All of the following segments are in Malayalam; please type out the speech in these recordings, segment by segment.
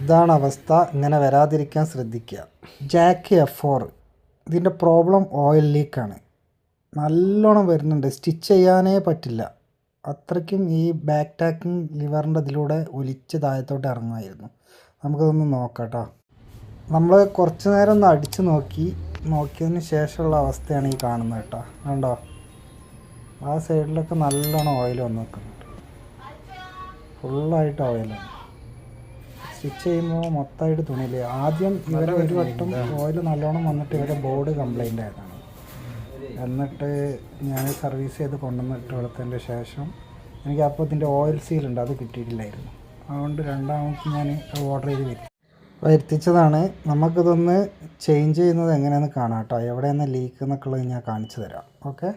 ഇതാണ് അവസ്ഥ. ഇങ്ങനെ വരാതിരിക്കാൻ ശ്രദ്ധിക്കുക. ജാക്ക് F4 ഇതിൻ്റെ പ്രോബ്ലം ഓയിൽ ലീക്കാണ്. നല്ലോണം വരുന്നുണ്ട്, സ്റ്റിച്ച് ചെയ്യാനേ പറ്റില്ല. അത്രയ്ക്കും ഈ ബാക്ക് ടാക്കിങ് ലിവറിൻ്റെ ഇതിലൂടെ ഒലിച്ച് താഴത്തോട്ട് ഇറങ്ങുമായിരുന്നു. നമുക്കതൊന്ന് നോക്കാം കേട്ടോ. നമ്മൾ കുറച്ച് നേരം ഒന്ന് അടിച്ച് നോക്കിയതിന് ശേഷമുള്ള അവസ്ഥയാണ് ഈ കാണുന്നത് കേട്ടോ. കണ്ടോ, ആ സൈഡിലൊക്കെ നല്ലോണം ഓയിൽ വന്ന് നിൽക്കുന്നുണ്ട്. ഫുള്ളായിട്ട് ഓയിലാണ്. സ്റ്റിച്ച് ചെയ്യുമ്പോൾ മൊത്തമായിട്ട് തുണിയില്ല. ആദ്യം ഇവരെ ഒരു വട്ടം ഓയിൽ നല്ലോണം വന്നിട്ട് ഇവരെ ബോർഡ് കംപ്ലൈൻ്റ് ആയതാണ്. എന്നിട്ട് ഞാൻ സർവീസ് ചെയ്ത് കൊണ്ടുവന്നിട്ട് എടുത്തതിൻ്റെ ശേഷം എനിക്ക് അപ്പോൾ ഇതിൻ്റെ ഓയിൽ സീലുണ്ട്, അത് കിട്ടിയിട്ടില്ലായിരുന്നു. അതുകൊണ്ട് രണ്ടാമത് ഞാൻ ഓർഡർ ചെയ്ത് വരുത്തിച്ചതാണ്. നമുക്കിതൊന്ന് ചേഞ്ച് ചെയ്യുന്നത് എങ്ങനെയാണെന്ന് കാണാം കേട്ടോ. എവിടെയാണ് ലീക്ക് എന്നൊക്കെയുള്ളത് ഞാൻ കാണിച്ചു തരാം. ഓക്കെ,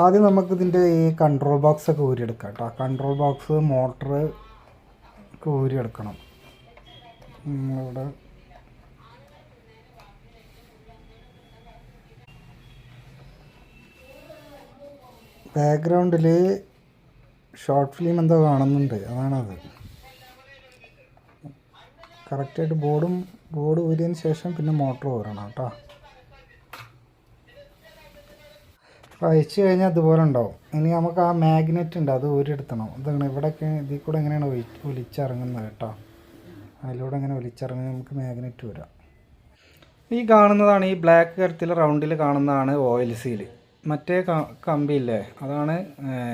ആദ്യം നമുക്കിതിൻ്റെ ഈ കൺട്രോൾ ബോക്സൊക്കെ ഊരിയെടുക്കാം കേട്ടോ. കൺട്രോൾ ബോക്സ് മോട്ടർ ഒക്കെ ഊരിയെടുക്കണം. ഇവിടെ ബാക്ക്ഗ്രൗണ്ടിൽ ഷോർട്ട് ഫിലിം എന്തോ കാണുന്നുണ്ട്, അതാണത്. കറക്റ്റായിട്ട് ബോർഡ് ഊരിയതിന് ശേഷം പിന്നെ മോട്ടർ ഊരണം കേട്ടോ. അയച്ചു കഴിഞ്ഞാൽ അതുപോലെ ഉണ്ടാവും. ഇനി നമുക്ക് ആ മാഗ്നറ്റ് ഉണ്ട്, അത് ഊരിയെടുത്തണം. ഇതാണ് ഇവിടെയൊക്കെ ഇതിൽ കൂടെ എങ്ങനെയാണ് ഒലിച്ചിറങ്ങുന്നത് കേട്ടോ. അതിലൂടെ എങ്ങനെ ഒലിച്ചിറങ്ങുന്നത് നമുക്ക് മാഗ്നറ്റ് ഊരാം. ഈ കാണുന്നതാണ്, ഈ ബ്ലാക്ക് കരുത്തിൽ റൗണ്ടിൽ കാണുന്നതാണ് ഓയിൽ സീല്. മറ്റേ കമ്പിയില്ലേ, അതാണ്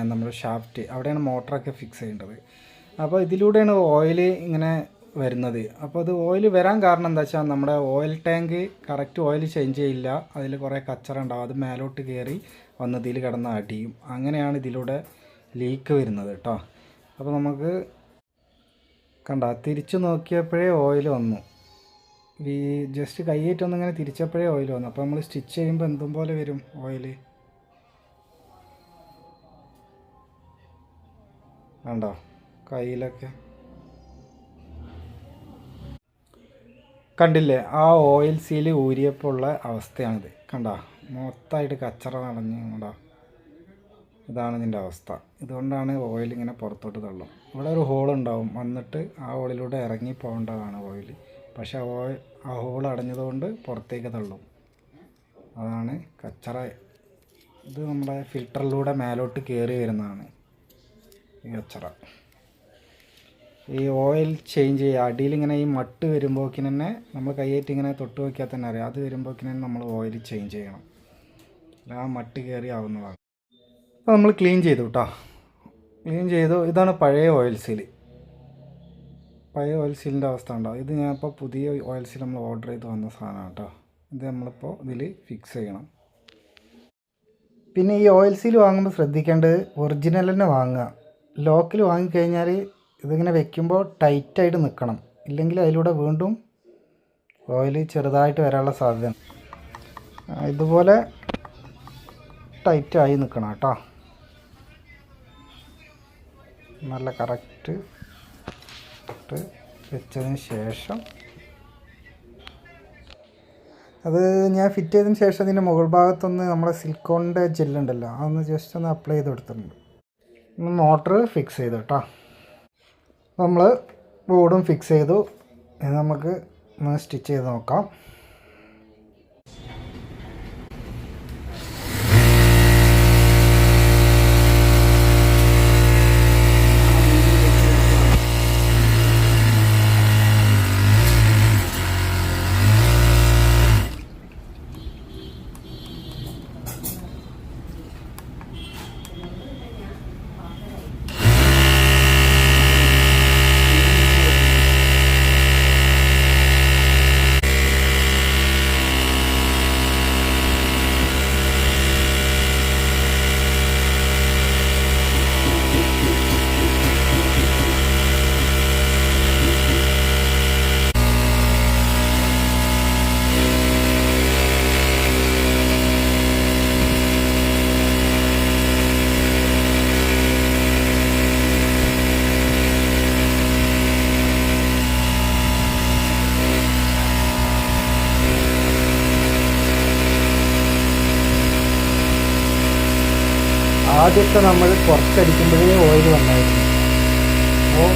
നമ്മുടെ ഷാഫ്റ്റ്. അവിടെയാണ് മോട്ടറൊക്കെ ഫിക്സ് ചെയ്യേണ്ടത്. അപ്പോൾ ഇതിലൂടെയാണ് ഓയിൽ ഇങ്ങനെ വരുന്നത്. അപ്പോൾ അത് ഓയിൽ വരാൻ കാരണം എന്താ വെച്ചാൽ നമ്മുടെ oil tank correct oil change ചെയ്യില്ല. അതിൽ കുറേ കച്ചറ ഉണ്ടാവും, അത് മേലോട്ട് കയറി വന്ന് ഇതിൽ കിടന്ന് അടിയും. അങ്ങനെയാണ് ഇതിലൂടെ ലീക്ക് വരുന്നത് കേട്ടോ. അപ്പോൾ നമുക്ക് കണ്ട തിരിച്ചു നോക്കിയപ്പോഴേ ഓയിൽ വന്നു. ജസ്റ്റ് കൈയേറ്റൊന്നിങ്ങനെ തിരിച്ചപ്പോഴേ ഓയിൽ വന്നു. അപ്പോൾ നമ്മൾ സ്റ്റിച്ച് ചെയ്യുമ്പോൾ എന്തും പോലെ വരും ഓയിൽ. കണ്ടോ കയ്യിലൊക്കെ കണ്ടില്ലേ, ആ ഓയിൽ സീല് ഊരിയപ്പോൾ ഉള്ള അവസ്ഥയാണിത്. കണ്ടോ, മൊത്തമായിട്ട് കച്ചറ നടഞ്ഞ്. കണ്ടോ, ഇതാണ് ഇതിൻ്റെ അവസ്ഥ. ഇതുകൊണ്ടാണ് ഓയിൽ ഇങ്ങനെ പുറത്തോട്ട് തള്ളും. ഇവിടെ ഒരു ഹോളുണ്ടാവും, വന്നിട്ട് ആ ഹോളിലൂടെ ഇറങ്ങി പോകേണ്ടതാണ് ഓയിൽ. പക്ഷേ ആ ഹോൾ അടഞ്ഞതുകൊണ്ട് പുറത്തേക്ക് തള്ളും. അതാണ് കച്ചറ. ഇത് നമ്മുടെ ഫിൽറ്ററിലൂടെ മേലോട്ട് കയറി വരുന്നതാണ് ഈ കച്ചറ. ഈ ഓയിൽ ചേഞ്ച് ചെയ്യുക, അടിയിലിങ്ങനെ ഈ മട്ട് വരുമ്പോഴേക്കിന് തന്നെ നമ്മൾ കൈയേറ്റ് ഇങ്ങനെ തൊട്ട് നോക്കിയാൽ തന്നെ അറിയാം. അത് വരുമ്പോഴേക്കിന് തന്നെ നമ്മൾ ഓയിൽ ചേഞ്ച് ചെയ്യണം. ആ മട്ട് കയറി ആവുന്നതാണ്. അപ്പോൾ നമ്മൾ ക്ലീൻ ചെയ്തു കേട്ടോ. ക്ലീൻ ചെയ്തു. ഇതാണ് പഴയ ഓയിൽ സീല്. പഴയ ഓയിൽ സീലിൻ്റെ അവസ്ഥ ഉണ്ടാവും. ഇത് ഞാനിപ്പോൾ പുതിയ ഓയിൽ സീൽ നമ്മൾ ഓർഡർ ചെയ്ത് വന്ന സാധനമാണ് കേട്ടോ. ഇത് നമ്മളിപ്പോൾ ഇതിൽ ഫിക്സ് ചെയ്യണം. പിന്നെ ഈ ഓയിൽ സീൽ വാങ്ങുമ്പോൾ ശ്രദ്ധിക്കേണ്ടത് ഒറിജിനൽ തന്നെ വാങ്ങുക. ലോക്കൽ വാങ്ങിക്കഴിഞ്ഞാൽ ഇതിങ്ങനെ വെക്കുമ്പോൾ ടൈറ്റായിട്ട് നിൽക്കണം. ഇല്ലെങ്കിൽ അതിലൂടെ വീണ്ടും ഓയിൽ ചെറുതായിട്ട് വരാനുള്ള സാധ്യത. ഇതുപോലെ ടൈറ്റായി നിൽക്കണം കേട്ടോ. നല്ല കറക്റ്റ് വെച്ചതിന് ശേഷം അത് ഞാൻ ഫിറ്റ് ചെയ്തതിന് ശേഷം അതിൻ്റെ മുകൾ ഭാഗത്തൊന്ന് നമ്മുടെ സിലിക്കോണിൻ്റെ ജെല്ലുണ്ടല്ലോ, അതൊന്ന് ജസ്റ്റ് ഒന്ന് അപ്ലൈ ചെയ്ത് കൊടുത്തിട്ടുണ്ട്. മോട്ടർ ഫിക്സ് ചെയ്തു കേട്ടോ. നമ്മൾ ബോർഡും ഫിക്സ് ചെയ്തു. ഇത് നമുക്ക് ഒന്ന് സ്റ്റിച്ച് ചെയ്ത് നോക്കാം. ആദ്യമൊക്കെ നമ്മൾ കുറച്ചടിക്കുമ്പോഴേ ഓയിൽ വന്നായിരുന്നു. അപ്പോൾ